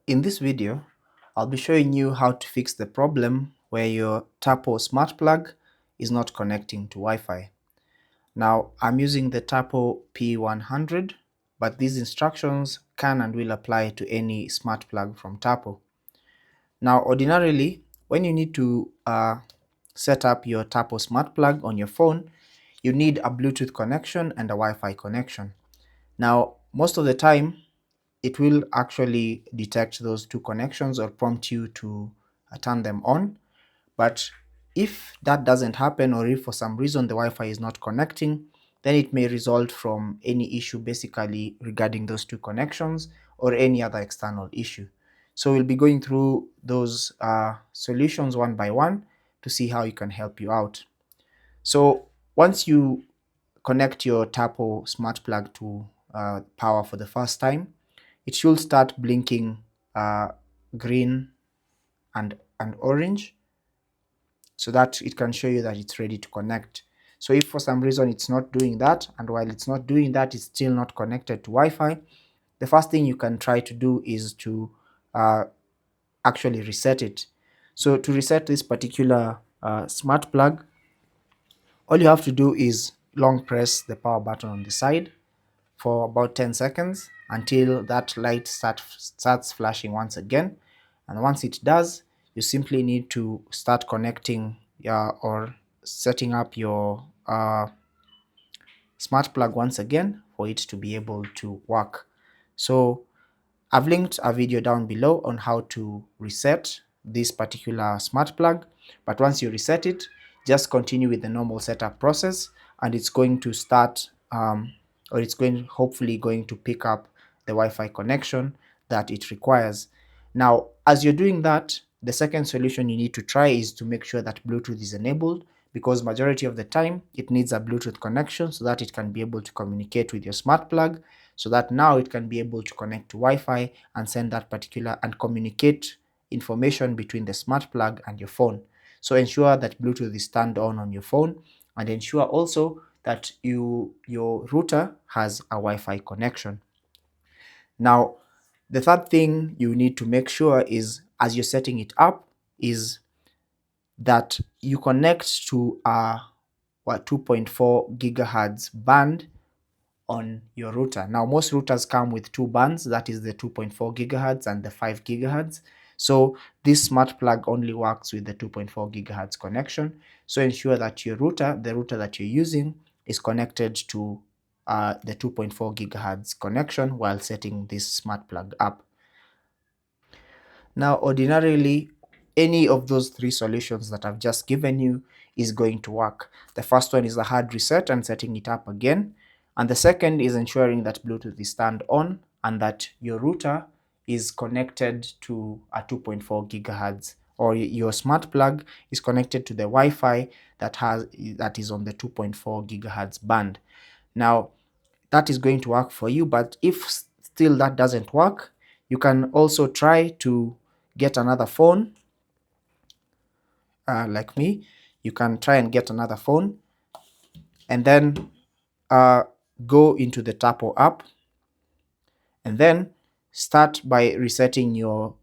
In this video, I'll be showing you how to fix the problem where your Tapo Smart Plug is not connecting to Wi-Fi. Now, I'm using the Tapo P100, but these instructions can and will apply to any smart plug from Tapo. Now, ordinarily, when you need to set up your Tapo Smart Plug on your phone, you need a Bluetooth connection and a Wi-Fi connection. Now, most of the time, it will actually detect those two connections or prompt you to turn them on. But if that doesn't happen, or if for some reason the Wi-Fi is not connecting, then it may result from any issue basically regarding those two connections or any other external issue. So we'll be going through those solutions one by one to see how it can help you out. So once you connect your Tapo Smart Plug to power for the first time, it should start blinking green and orange, so that it can show you that it's ready to connect. So if for some reason it's not doing that, and while it's not doing that, it's still not connected to Wi-Fi, the first thing you can try to do is to actually reset it. So to reset this particular smart plug, all you have to do is long press the power button on the side for about 10 seconds until that light starts flashing once again. And once it does, you simply need to start connecting or setting up your smart plug once again for it to be able to work. So I've linked a video down below on how to reset this particular smart plug, but once you reset it, just continue with the normal setup process and it's going to start or it's hopefully going to pick up the Wi-Fi connection that it requires. Now, as you're doing that, the second solution you need to try is to make sure that Bluetooth is enabled, because majority of the time it needs a Bluetooth connection so that it can be able to communicate with your smart plug, so that now it can be able to connect to Wi-Fi and send that particular and communicate information between the smart plug and your phone. So ensure that Bluetooth is turned on your phone, and ensure also that your router has a Wi-Fi connection. Now, the third thing you need to make sure is, as you're setting it up, is that you connect to a 2.4 gigahertz band on your router. Now, most routers come with two bands, that is the 2.4 gigahertz and the 5 gigahertz. So this smart plug only works with the 2.4 gigahertz connection. So ensure that the router that you're using, is connected to the 2.4 gigahertz connection while setting this smart plug up. Now, ordinarily, any of those three solutions that I've just given you is going to work. The first one is a hard reset and setting it up again. And the second is ensuring that Bluetooth is turned on and that your router is connected to a 2.4 gigahertz, or your smart plug is connected to the Wi-Fi that is on the 2.4 gigahertz band. Now, that is going to work for you, but if still that doesn't work, you can also try to get another phone. Like me, you can try and get another phone and then go into the Tapo app and then start by resetting your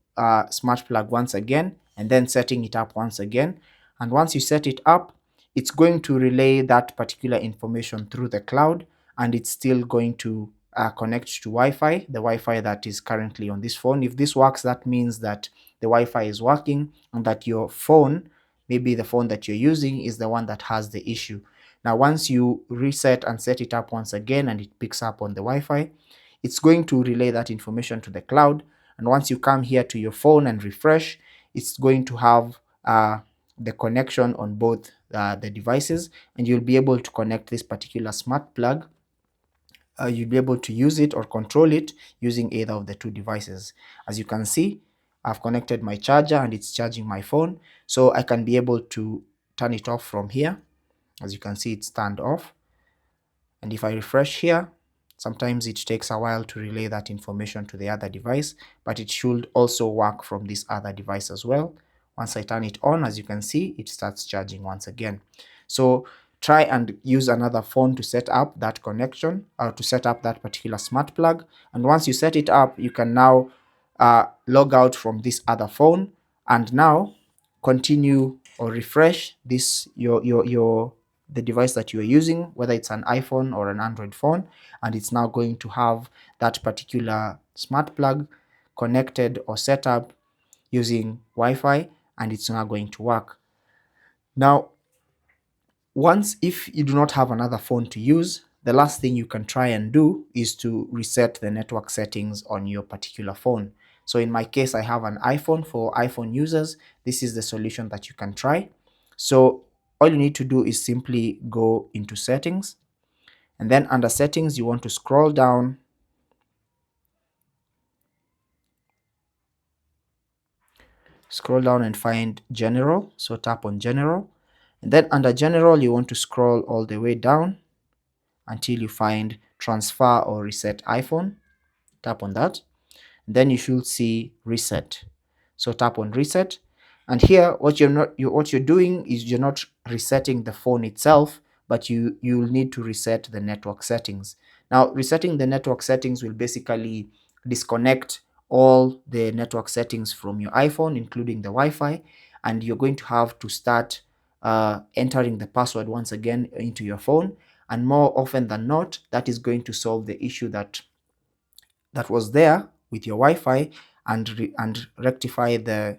smart plug once again and then setting it up once again. And once you set it up, it's going to relay that particular information through the cloud, and it's still going to connect to Wi-Fi, the Wi-Fi that is currently on this phone. If this works, that means that the Wi-Fi is working and that your phone, maybe the phone that you're using, is the one that has the issue. Now, once you reset and set it up once again and it picks up on the Wi-Fi, it's going to relay that information to the cloud. And once you come here to your phone and refresh, it's going to have the connection on both the devices, and you'll be able to connect this particular smart plug. You'll be able to use it or control it using either of the two devices. As you can see, I've connected my charger and it's charging my phone, so I can be able to turn it off from here. As you can see, it's turned off. And if I refresh here, sometimes it takes a while to relay that information to the other device, but it should also work from this other device as well. Once I turn it on, as you can see, it starts charging once again. So try and use another phone to set up that connection, or to set up that particular smart plug. And once you set it up, you can now log out from this other phone, and now continue or refresh this the device that you are using, whether it's an iPhone or an Android phone, and it's now going to have that particular smart plug connected or set up using Wi-Fi, and it's now going to work. Now, once, if you do not have another phone to use, the last thing you can try and do is to reset the network settings on your particular phone. So in my case, I have an iPhone. For iPhone users, this is the solution that you can try. So all you need to do is simply go into settings, and then under settings, you want to scroll down and find general. So tap on general, and then under general, you want to scroll all the way down until you find transfer or reset iPhone. Tap on that. Then you should see reset. So tap on reset, and here what you're doing is you're not resetting the phone itself, but you'll need to reset the network settings. Now, resetting the network settings will basically disconnect all the network settings from your iPhone, including the Wi-Fi, and you're going to have to start entering the password once again into your phone. And more often than not, that is going to solve the issue that was there with your Wi-Fi, and rectify the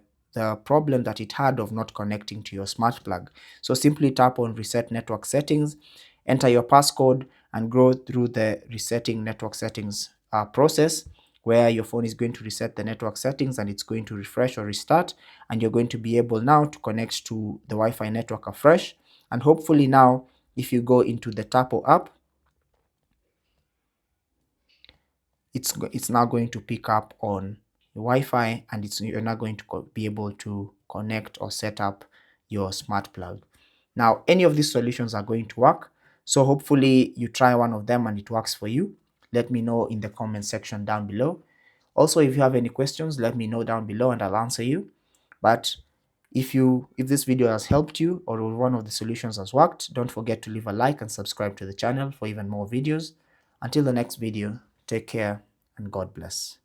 problem that it had of not connecting to your smart plug. So simply tap on reset network settings, enter your passcode, and go through the resetting network settings process, where your phone is going to reset the network settings and it's going to refresh or restart, and you're going to be able now to connect to the Wi-Fi network afresh. And hopefully now, if you go into the Tapo app, it's now going to pick up on Wi-Fi, and you're now going to be able to connect or set up your smart plug. Now, any of these solutions are going to work, so hopefully you try one of them and it works for you. Let me know in the comment section down below. Also, if you have any questions, let me know down below and I'll answer you. But if this video has helped you, or one of the solutions has worked, don't forget to leave a like and subscribe to the channel for even more videos. Until the next video, take care and God bless.